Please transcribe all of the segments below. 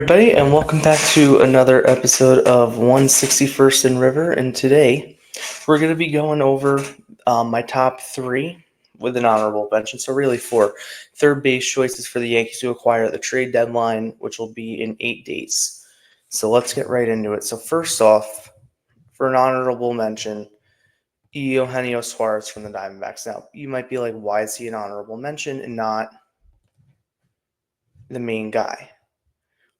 everybody, and welcome back to another episode of 161st and River. And today we're going to be going over my top three with an honorable mention. So, really, four third base choices for the Yankees to acquire at the trade deadline, which will be in 8 days. So, let's get right into it. So, first off, for an honorable mention, Eugenio Suarez from the Diamondbacks. Now, you might be like, why is he an honorable mention and not the main guy?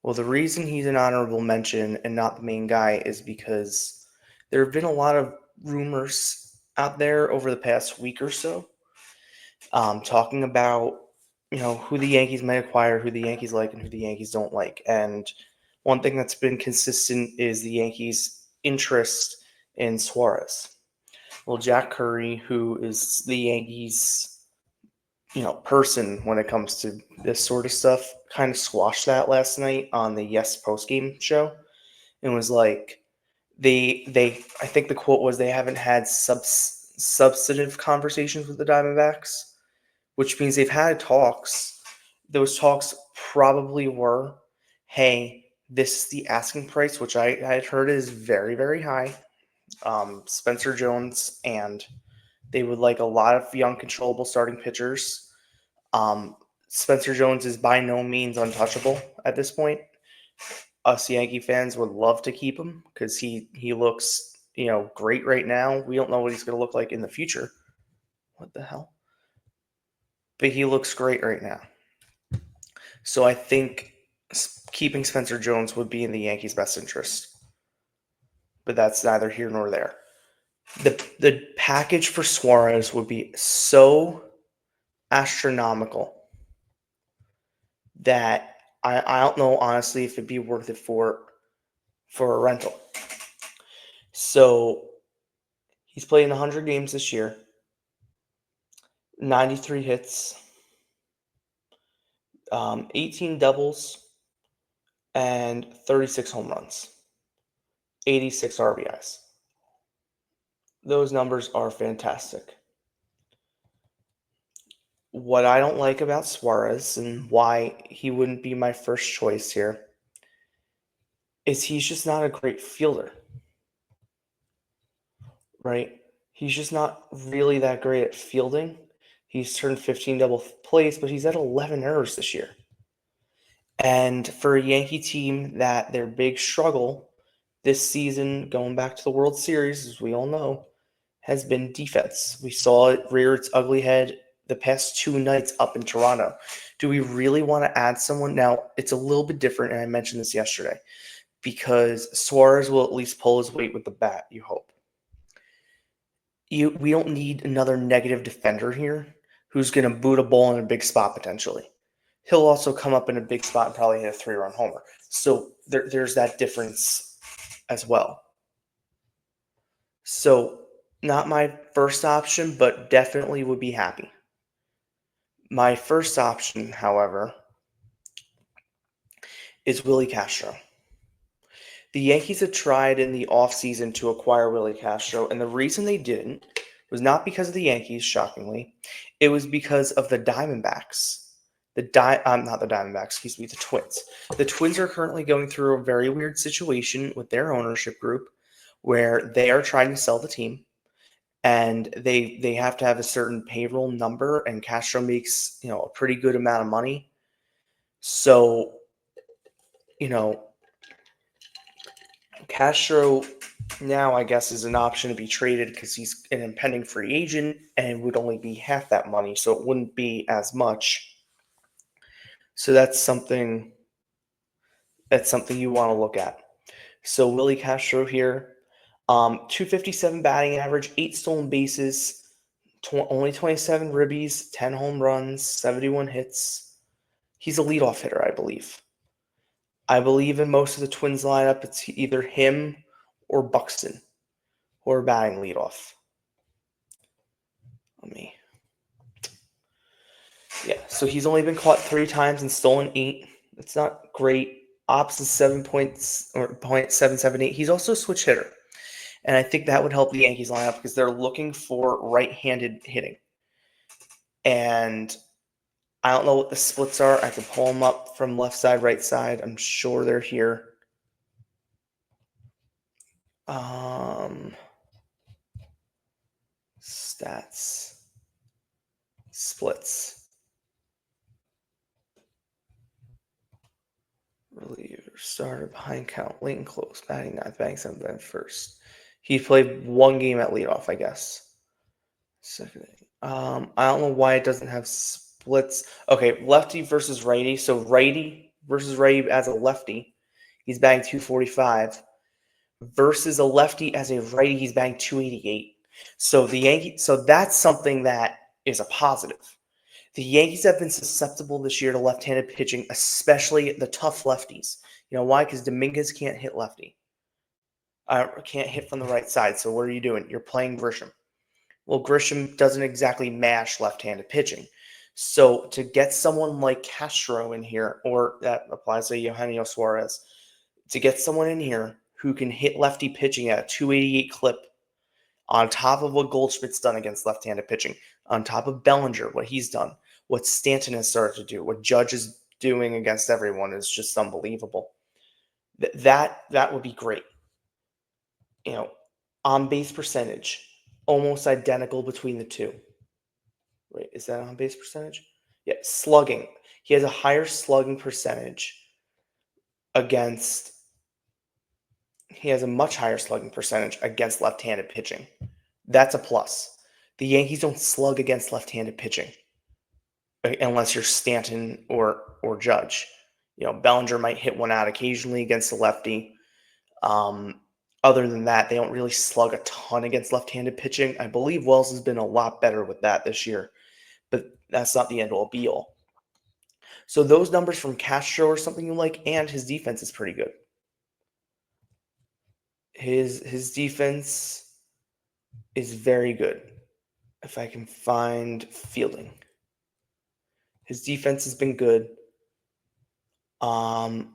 Well, the reason he's an honorable mention and not the main guy is because there have been a lot of rumors out there over the past week or so, talking about who the Yankees might acquire, who the Yankees like, and who the Yankees don't like. And one thing that's been consistent is the Yankees' interest in Suarez. Well, Jack Curry, who is the Yankees' person when it comes to this sort of stuff, kind of squashed that last night on the Yes postgame show and was like, they I think the quote was they haven't had substantive conversations with the Diamondbacks, which means they've had talks. Those talks probably were, hey, this is the asking price, which I had heard is very, very high. Spencer Jones, and they would like a lot of young, controllable starting pitchers. Spencer Jones is by no means untouchable at this point. Us Yankee fans would love to keep him because he looks great right now. We don't know what he's going to look like in the future. What the hell? But he looks great right now. So I think keeping Spencer Jones would be in the Yankees' best interest. But that's neither here nor there. The package for Suarez would be so astronomical that I don't know honestly if it'd be worth it for a rental. So he's playing 100 games this year, 93 hits, 18 doubles, and 36 home runs, 86 RBIs. Those numbers are fantastic. What I don't like about Suarez and why he wouldn't be my first choice here is he's just not a great fielder, right? He's just not really that great at fielding. He's turned 15 double plays, but he's at 11 errors this year. And for a Yankee team that their big struggle this season, going back to the World Series, as we all know, has been defense. We saw it rear its ugly head the past 2 nights up in Toronto. Do we really want to add someone? Now, it's a little bit different, and I mentioned this yesterday, because Suarez will at least pull his weight with the bat, you hope. We don't need another negative defender here who's going to boot a ball in a big spot potentially. He'll also come up in a big spot and probably hit a 3-run homer. So there's that difference as well. So not my first option, but definitely would be happy. My first option, however, is Willie Castro. The Yankees had tried in the offseason to acquire Willie Castro, and the reason they didn't was not because of the Yankees, shockingly. It was because of the Diamondbacks. Not the Diamondbacks, the Twins. The Twins are currently going through a very weird situation with their ownership group where they are trying to sell the team, and they have to have a certain payroll number, and Castro makes, a pretty good amount of money. So, Castro now, I guess, is an option to be traded because he's an impending free agent and would only be half that money, so it wouldn't be as much. So that's something you want to look at. So Willie Castro here, 257 batting average, 8 stolen bases, only 27 ribbies, 10 home runs, 71 hits. He's a leadoff hitter, I believe. I believe in most of the Twins lineup, it's either him or Buxton who are batting leadoff. So he's only been caught 3 times and stolen 8. It's not great. Ops is 7 points or 0.778. He's also a switch hitter. And I think that would help the Yankees lineup because they're looking for right-handed hitting. And I don't know what the splits are. I can pull them up from left side, right side. I'm sure they're here. Stats, splits, reliever, starter, behind count, late and close, batting ninth, batting seventh, batting first. He played one game at leadoff, I guess. Second. I don't know why it doesn't have splits. Okay, lefty versus righty. So righty versus righty as a lefty, he's batting 245. Versus a lefty as a righty, he's batting 288. So that's something that is a positive. The Yankees have been susceptible this year to left-handed pitching, especially the tough lefties. You know why? Because Dominguez can't hit lefty. Can't hit from the right side. So what are you doing? You're playing Grisham. Well, Grisham doesn't exactly mash left-handed pitching. So to get someone like Castro in here, or that applies to Eugenio Suarez, to get someone in here who can hit lefty pitching at a 288 clip, on top of what Goldschmidt's done against left-handed pitching, on top of Bellinger, what he's done, what Stanton has started to do, what Judge is doing against everyone is just unbelievable. That would be great. You know, on base percentage, almost identical between the two. Wait, is that on base percentage? Yeah, slugging. He has a higher slugging percentage against. He has a much higher slugging percentage against left-handed pitching. That's a plus. The Yankees don't slug against left-handed pitching unless you're Stanton or Judge. You know, Bellinger might hit one out occasionally against a lefty. Other than that, they don't really slug a ton against left-handed pitching. I believe Wells has been a lot better with that this year, but that's not the end-all be-all. So those numbers from Castro are something you like, and his defense is pretty good. His defense is very good. If I can find fielding. His defense has been good. I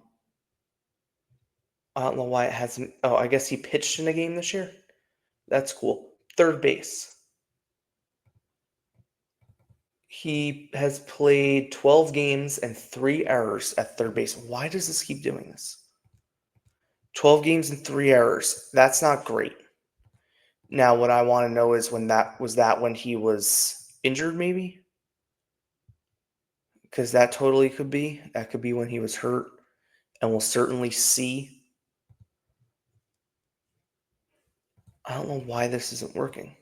don't know why it hasn't. Oh, I guess he pitched in a game this year. That's cool. Third base. He has played 12 games and 3 errors at third base. Why does this keep doing this? 12 games and 3 errors. That's not great. Now, what I want to know is when he was injured, maybe? Because that totally could be. That could be when he was hurt. And we'll certainly see. I don't know why this isn't working.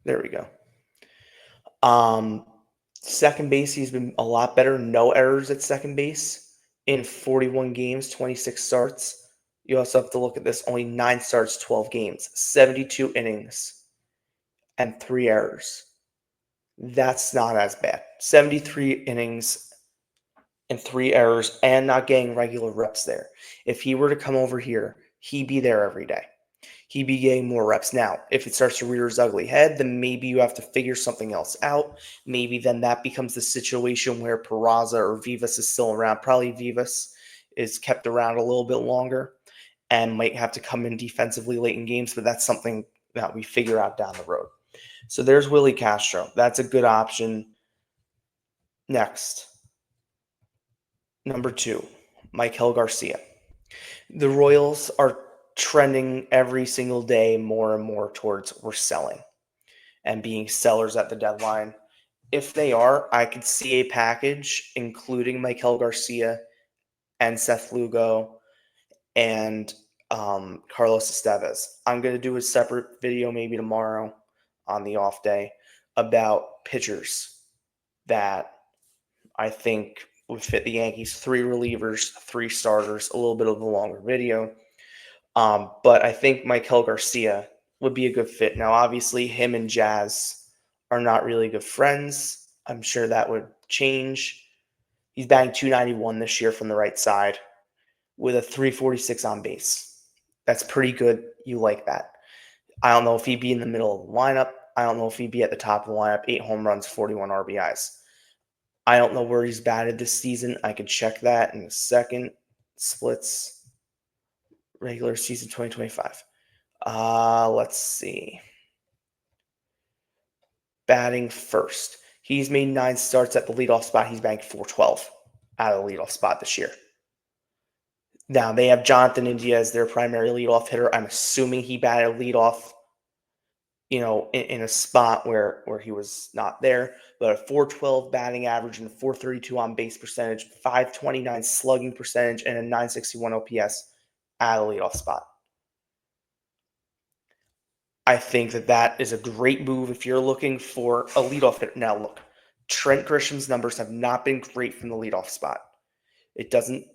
There we go. Second base, he's been a lot better. No errors at second base in 41 games, 26 starts. You also have to look at this. Only 9 starts, 12 games, 72 innings, and 3 errors. That's not as bad. 73 innings and 3 errors and not getting regular reps there. If he were to come over here, he'd be there every day. He'd be getting more reps. Now, if it starts to rear his ugly head, then maybe you have to figure something else out. Maybe then that becomes the situation where Peraza or Vivas is still around. Probably Vivas is kept around a little bit longer and might have to come in defensively late in games, but that's something that we figure out down the road. So there's Willie Castro. That's a good option. Next, number 2, Michael Garcia. The Royals are trending every single day more and more towards we're selling and being sellers at the deadline. If they are, I could see a package including Michael Garcia and Seth Lugo and Carlos Estevez. I'm going to do a separate video maybe tomorrow on the off day about pitchers that I think would fit the Yankees. 3 relievers, 3 starters, a little bit of a longer video. But I think Michael Garcia would be a good fit. Now, obviously, him and Jazz are not really good friends. I'm sure that would change. He's batting 291 this year from the right side with a 346 on base. That's pretty good. You like that. I don't know if he'd be in the middle of the lineup. I don't know if he'd be at the top of the lineup. 8 home runs, 41 RBIs. I don't know where he's batted this season. I could check that in a second. Splits, regular season 2025. Let's see. Batting first. He's made 9 starts at the leadoff spot. He's banked 412 out of the leadoff spot this year. Now, they have Jonathan India as their primary leadoff hitter. I'm assuming he batted leadoff, in a spot where he was not there. But a 412 batting average and a 432 on base percentage, 529 slugging percentage, and a 961 OPS at a leadoff spot. I think that is a great move if you're looking for a leadoff hitter. Now, look, Trent Grisham's numbers have not been great from the leadoff spot. It doesn't,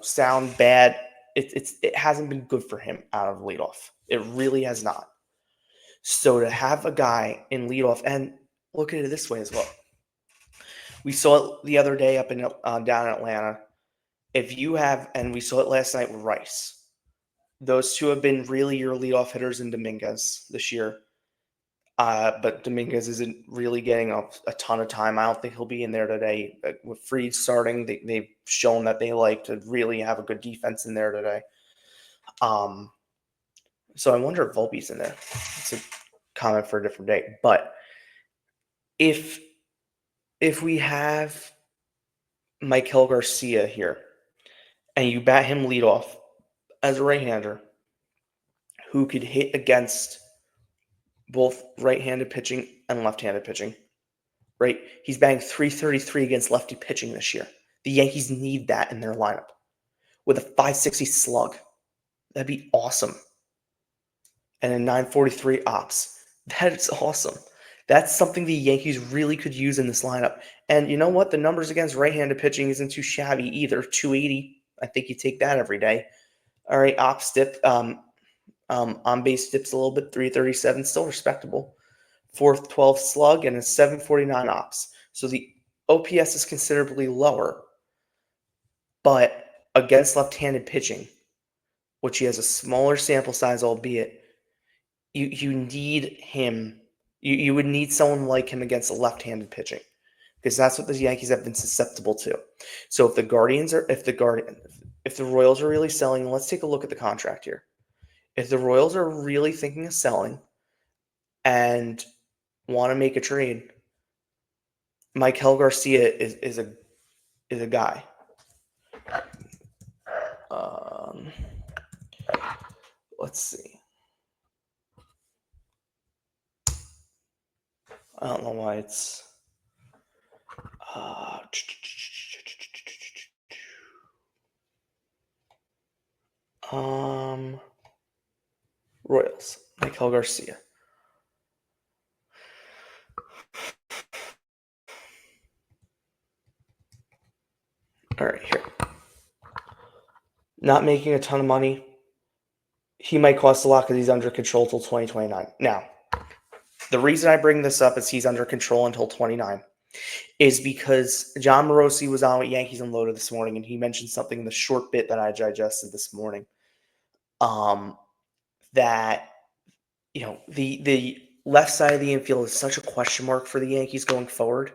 sound bad. It hasn't been good for him out of leadoff. It really has not. So to have a guy in leadoff, and look at it this way as well. We saw it the other day up in down in Atlanta. If you have, and we saw it last night with Rice. Those two have been really your leadoff hitters in Dominguez this year. But Dominguez isn't really getting a ton of time. I don't think he'll be in there today. But with Fried starting, they've shown that they like to really have a good defense in there today. So I wonder if Volpe's in there. It's a comment for a different day. But if we have Michael Garcia here, and you bat him leadoff as a right-hander who could hit against both right-handed pitching and left-handed pitching, right? He's batting .333 against lefty pitching this year. The Yankees need that in their lineup with a .560 slug. That'd be awesome. And a .943 ops. That's awesome. That's something the Yankees really could use in this lineup. And you know what? The numbers against right-handed pitching isn't too shabby either. 280. I think you take that every day. All right, ops dip. On base dips a little bit. 337, still respectable. 412 slug and a 749 ops. So the OPS is considerably lower, but against left-handed pitching, which he has a smaller sample size, albeit, you need him. You would need someone like him against a left-handed pitching, because that's what the Yankees have been susceptible to. So if the Royals are really selling, let's take a look at the contract here. If the Royals are really thinking of selling and want to make a trade, Michael Garcia is a guy. Let's see. I don't know why it's Royals, Michael Garcia. All right, here. Not making a ton of money. He might cost a lot because he's under control till 2029. Now, the reason I bring this up is he's under control until 29 is because John Morosi was on with Yankees Unloaded this morning, and he mentioned something in the short bit that I digested this morning. That the left side of the infield is such a question mark for the Yankees going forward.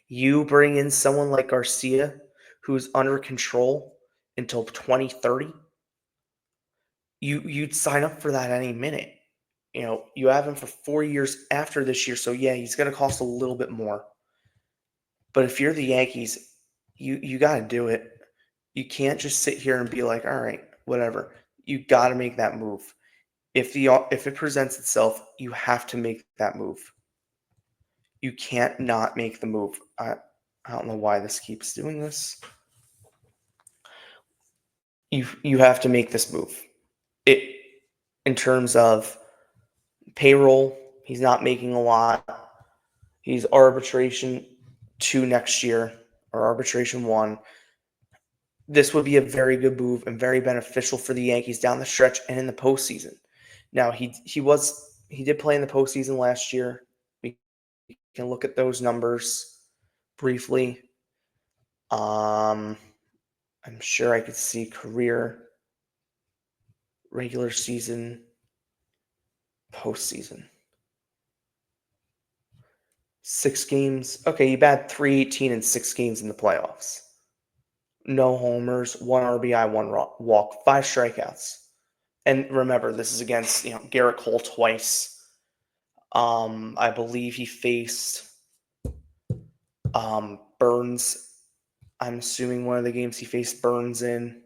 You bring in someone like Garcia, who's under control until 2030. You'd sign up for that any minute. You have him for 4 years after this year, so yeah, he's going to cost a little bit more. But if you're the Yankees, you got to do it. You can't just sit here and be like, all right, whatever. You got to make that move. If it presents itself, you have to make that move. You can't not make the move. I don't know why this keeps doing this. You have to make this move. In terms of payroll, he's not making a lot. He's arbitration 2 next year, or arbitration 1. This would be a very good move and very beneficial for the Yankees down the stretch and in the postseason. Now, he did play in the postseason last year. We can look at those numbers briefly. I'm sure I could see career, regular season, postseason. 6 games. Okay, he batted .318 in 6 games in the playoffs. No homers, 1 RBI, 1 walk, 5 strikeouts. And remember, this is against Garrett Cole twice. I believe he faced Burns, I'm assuming one of the games he faced Burns in.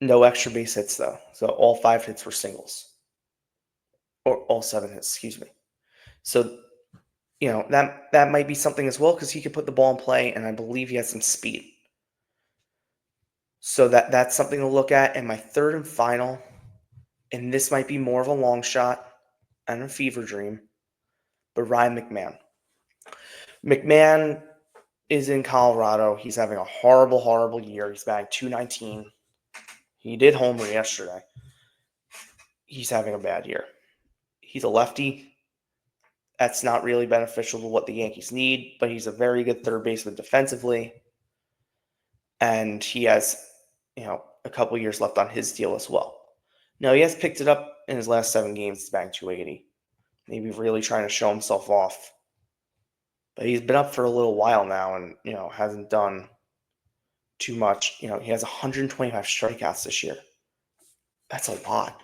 No extra base hits, though. So all 5 hits were singles. Or all 7 hits, excuse me. So, that might be something as well because he could put the ball in play, and I believe he has some speed. So that's something to look at. And my third and final, and this might be more of a long shot and a fever dream, but Ryan McMahon. McMahon is in Colorado. He's having a horrible, horrible year. He's batting .219. He did homer yesterday. He's having a bad year. He's a lefty. That's not really beneficial to what the Yankees need, but he's a very good third baseman defensively. And he has, a couple years left on his deal as well. Now, he has picked it up in his last 7 games. He's batting .280. Maybe really trying to show himself off. But he's been up for a little while now and, hasn't done too much. He has 125 strikeouts this year. That's a lot.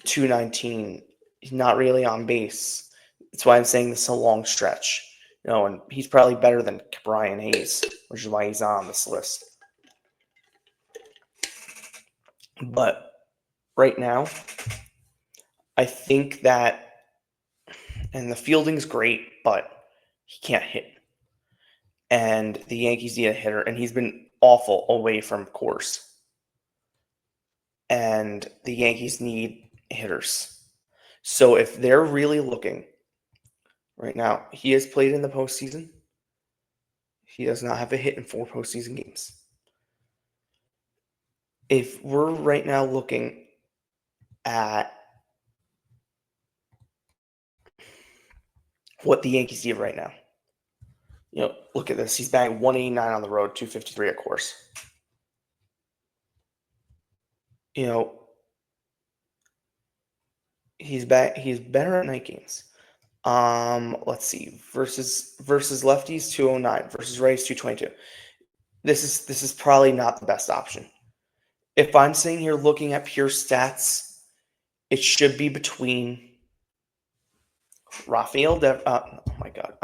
.219. He's not really on base. That's why I'm saying this is a long stretch. And he's probably better than Brian Hayes, which is why he's on this list. But right now, I think that, and the fielding's great, but he can't hit. And the Yankees need a hitter, and he's been awful away from course. And the Yankees need hitters. So if they're really looking right now, he has played in the postseason. He does not have a hit in 4 postseason games. If we're right now looking at what the Yankees need right now, look at this. He's batting .189 on the road, .253 at course. He's better at night games. Let's see. Versus lefties, 209. Versus righties, 222. This is probably not the best option. If I'm sitting here looking at pure stats, it should be between Rafael oh my God,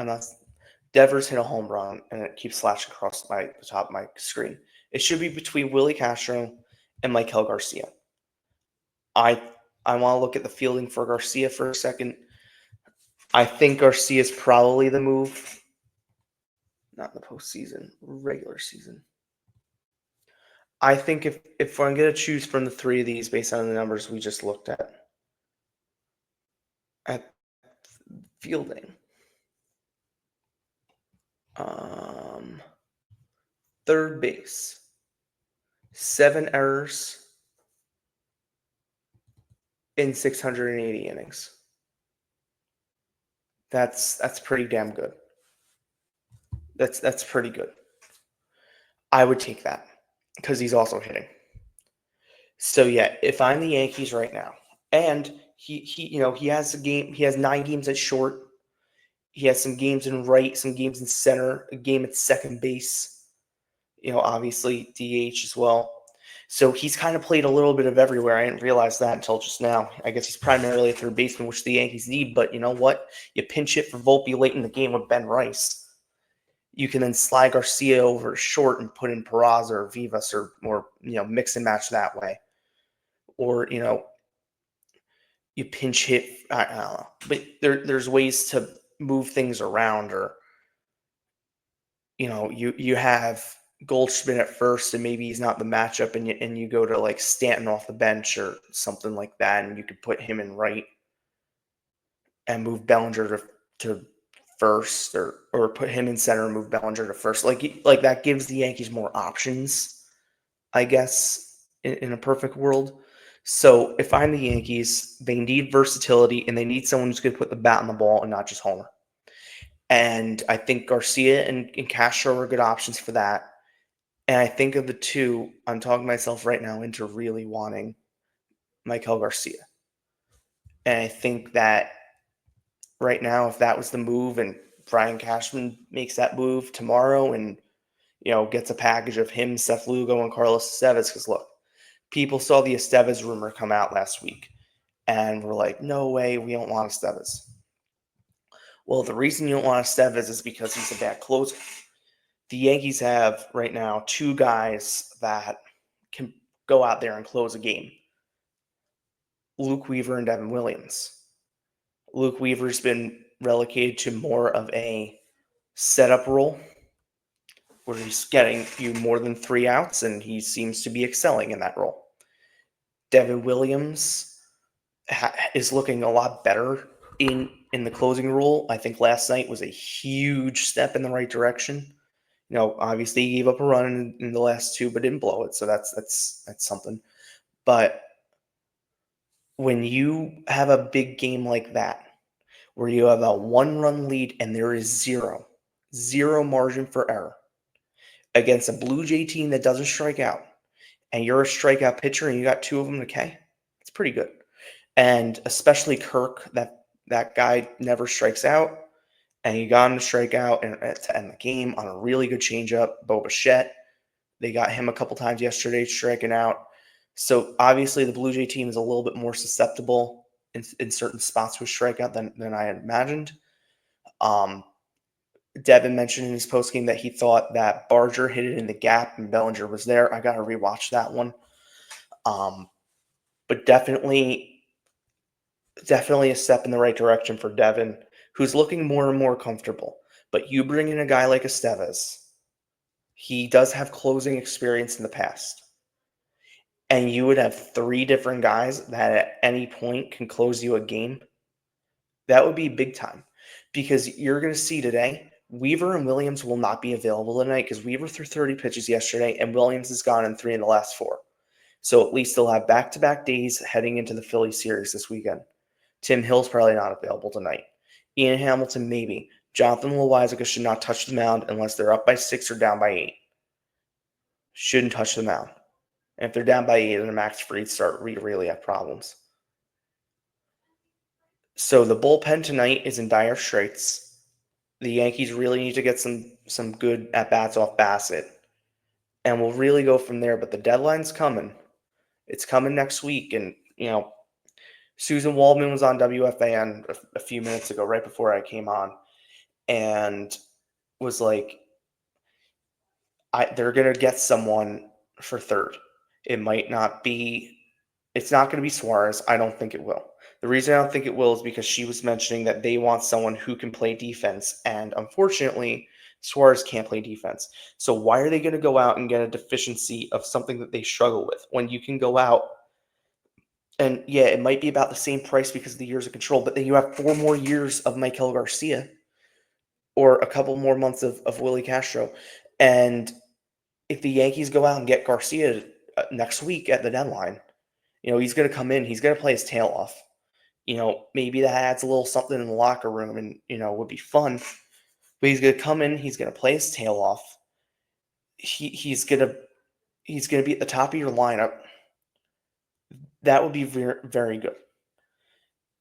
Devers hit a home run and it keeps flashing across the top of my screen. It should be between Willie Castro and Maikel Garcia. I want to look at the fielding for Garcia for a second. I think Garcia is probably the move. Not in the postseason, regular season. I think if I'm going to choose from the 3 of these based on the numbers we just looked at fielding, third base, 7 errors in 680 innings. That's pretty damn good. That's pretty good. I would take that because he's also hitting. So yeah, if I'm the Yankees right now, and he has a game, he has 9 games at short. He has some games in right, some games in center, a game at second base. Obviously DH as well. So he's kind of played a little bit of everywhere. I didn't realize that until just now. I guess he's primarily a third baseman, which the Yankees need. But you know what? You pinch hit for Volpe late in the game with Ben Rice. You can then slide Garcia over to short and put in Peraza or Vivas or mix and match that way. Or, you pinch hit. I don't know. But there's ways to move things around, or, you have Goldschmidt at first and maybe he's not the matchup and you go to like Stanton off the bench or something like that, and you could put him in right and move Bellinger to first, or put him in center and move Bellinger to first. Like that gives the Yankees more options, I guess, in a perfect world. So if I'm the Yankees, they need versatility and they need someone who's going to put the bat on the ball and not just homer. And I think Garcia and Castro are good options for that. And I think of the 2, I'm talking myself right now into really wanting Maikel Garcia. And I think that right now, if that was the move and Brian Cashman makes that move tomorrow and, gets a package of him, Seth Lugo, and Carlos Estevez, because look, people saw the Estevez rumor come out last week and were like, no way, we don't want Estevez. Well, the reason you don't want Estevez is because he's a bad closer. The Yankees have right now two guys that can go out there and close a game: Luke Weaver and Devin Williams. Luke Weaver's been relegated to more of a setup role where he's getting you more than 3 outs, and he seems to be excelling in that role. Devin Williams is looking a lot better in the closing role. I think last night was a huge step in the right direction. Obviously he gave up a run in the last two, but didn't blow it, so that's something. But when you have a big game like that, where you have a 1-run lead and there is zero margin for error against a Blue Jay team that doesn't strike out, and you're a strikeout pitcher and you got two of them to K, it's pretty good. And especially Kirk, that guy never strikes out, and you got him to strike out to end the game on a really good changeup. Bo Bichette, they got him a couple times yesterday striking out. So obviously the Blue Jay team is a little bit more susceptible in certain spots with strikeout than I had imagined. Devin mentioned in his postgame that he thought that Barger hit it in the gap and Bellinger was there. I got to rewatch that one. But definitely a step in the right direction for Devin, who's looking more and more comfortable. But you bring in a guy like Estevez, he does have closing experience in the past. And you would have three different guys that at any point can close you a game. That would be big time. Because you're going to see today, Weaver and Williams will not be available tonight because Weaver threw 30 pitches yesterday and Williams has gone in 3 in the last 4. So at least they'll have back-to-back days heading into the Philly series this weekend. Tim Hill's probably not available tonight. Ian Hamilton, maybe. Jonathan Loáisiga should not touch the mound unless they're up by 6 or down by 8. Shouldn't touch the mound. And if they're down by 8 and a Max Fried start, we really have problems. So the bullpen tonight is in dire straits. The Yankees really need to get some good at-bats off Bassett. And we'll really go from there. But the deadline's coming. It's coming next week. And, Susan Waldman was on WFAN a few minutes ago, right before I came on, and was like, they're going to get someone for third. It's not going to be Suarez. I don't think it will. The reason I don't think it will is because she was mentioning that they want someone who can play defense, and unfortunately, Suarez can't play defense. So why are they going to go out and get a deficiency of something that they struggle with when you can go out and, yeah, it might be about the same price because of the years of control, but then you have 4 more years of Michael Garcia or a couple more months of Willie Castro. And if the Yankees go out and get Garcia next week at the deadline, he's going to come in, he's going to play his tail off. Maybe that adds a little something in the locker room and, would be fun. But he's going to come in, he's going to play his tail off. He's going to be at the top of your lineup. That would be very, very good.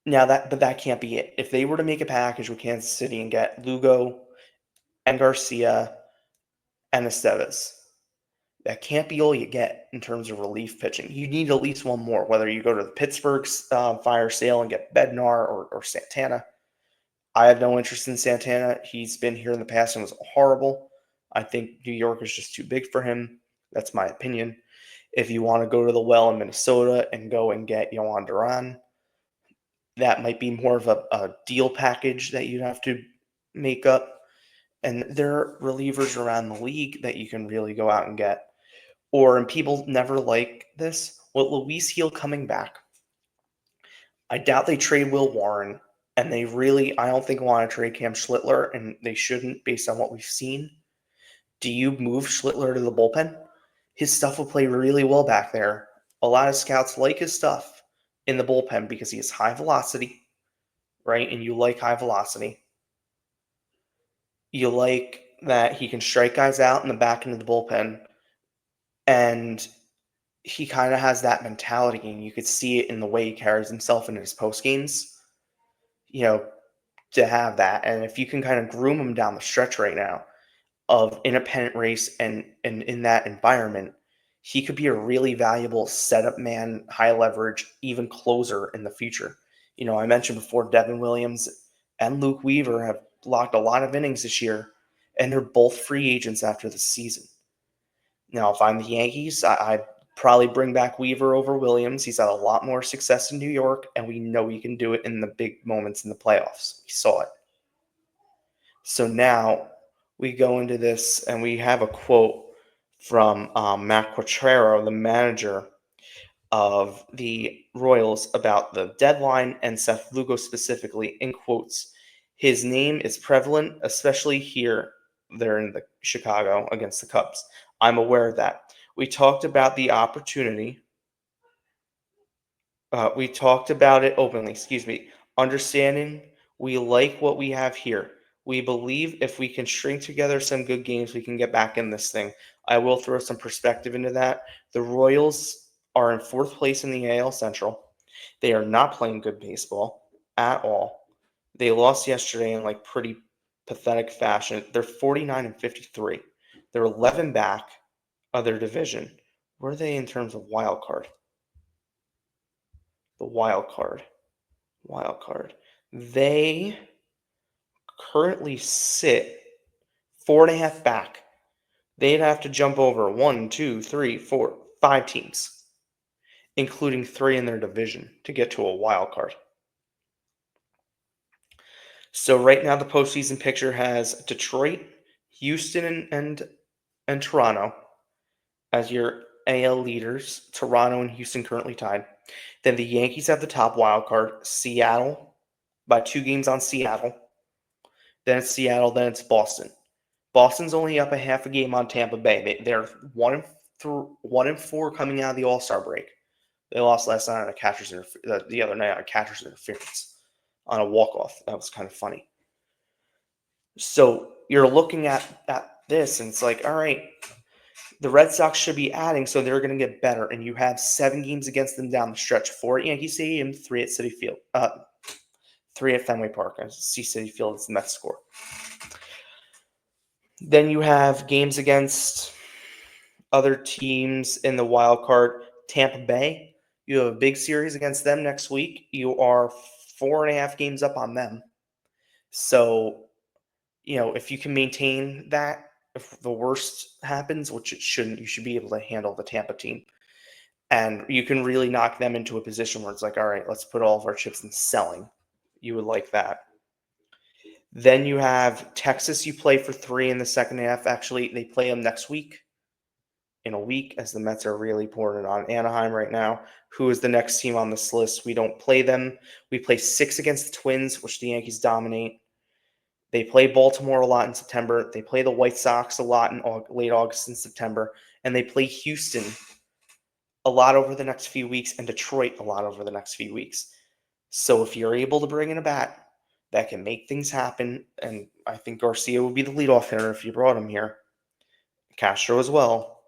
Now but that can't be it. If they were to make a package with Kansas City and get Lugo and Garcia and Estevez, that can't be all you get in terms of relief pitching. You need at least one more, whether you go to the Pittsburgh fire sale and get Bednar or Santana. I have no interest in Santana. He's been here in the past and was horrible. I think New York is just too big for him. That's my opinion. If you want to go to the well in Minnesota and go and get Yohan Duran, that might be more of a deal package that you'd have to make up. And there are relievers around the league that you can really go out and get. And people never like this, with Luis Gil coming back, I doubt they trade Will Warren, and I don't think want to trade Cam Schlittler, and they shouldn't based on what we've seen. Do you move Schlittler to the bullpen? His stuff will play really well back there. A lot of scouts like his stuff in the bullpen because he has high velocity, right? And you like high velocity. You like that he can strike guys out in the back end of the bullpen, and he kind of has that mentality, and you could see it in the way he carries himself in his post games, to have that. And if you can kind of groom him down the stretch right now of in a pennant race and in that environment, he could be a really valuable setup man, high leverage, even closer in the future. I mentioned before Devin Williams and Luke Weaver have locked a lot of innings this year, and they're both free agents after the season. Now, if I'm the Yankees, I'd probably bring back Weaver over Williams. He's had a lot more success in New York, and we know he can do it in the big moments in the playoffs. We saw it. So now we go into this, and we have a quote from Matt Quatraro, the manager of the Royals, about the deadline and Seth Lugo specifically, in quotes, his name is prevalent, especially here. They're in the Chicago against the Cubs. I'm aware of that. We talked about the opportunity. We talked about it openly, excuse me. Understanding we like what we have here. We believe if we can string together some good games, we can get back in this thing. I will throw some perspective into that. The Royals are in fourth place in the AL Central. They are not playing good baseball at all. They lost yesterday in like pretty pathetic fashion. They're 49 and 53. They're 11 back of their division. Where are they in terms of wild card? The wild card. Wild card. They currently sit 4.5 back. They'd have to jump over 1, 2, 3, 4, 5 teams, including 3 in their division, to get to a wild card. So right now the postseason picture has Detroit, Houston, and Toronto as your AL leaders. Toronto and Houston currently tied. Then the Yankees have the top wild card. Seattle by 2 games on Seattle. Then it's Seattle. Then it's Boston. Boston's only up a half a game on Tampa Bay. They're 1-4 coming out of the All-Star break. They lost last night on the other night on a catcher's interference on a walk-off. That was kind of funny. So you're looking at this, and it's like, all right, the Red Sox should be adding, so they're going to get better. And you have 7 games against them down the stretch: 4 at Yankee Stadium, 3 at Citi Field, 3 at Fenway Park. I see Citi Field is the Mets score. Then you have games against other teams in the wild card. Tampa Bay, you have a big series against them next week. You are 4.5 games up on them. So, if you can maintain that, if the worst happens, which it shouldn't, you should be able to handle the Tampa team. And you can really knock them into a position where it's like, all right, let's put all of our chips in selling. You would like that. Then you have Texas, you play for 3 in the second half. Actually, they play them next week, in a week, as the Mets are really pouring it on Anaheim right now. Who is the next team on this list? We don't play them. We play 6 against the Twins, which the Yankees dominate. They play Baltimore a lot in September. They play the White Sox a lot in late August and September. And they play Houston a lot over the next few weeks and Detroit a lot over the next few weeks. So if you're able to bring in a bat that can make things happen, and I think Garcia would be the leadoff hitter if you brought him here, Castro as well,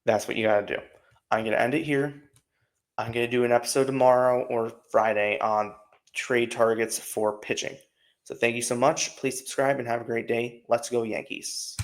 that's what you got to do. I'm going to end it here. I'm going to do an episode tomorrow or Friday on trade targets for pitching. So thank you so much. Please subscribe and have a great day. Let's go Yankees.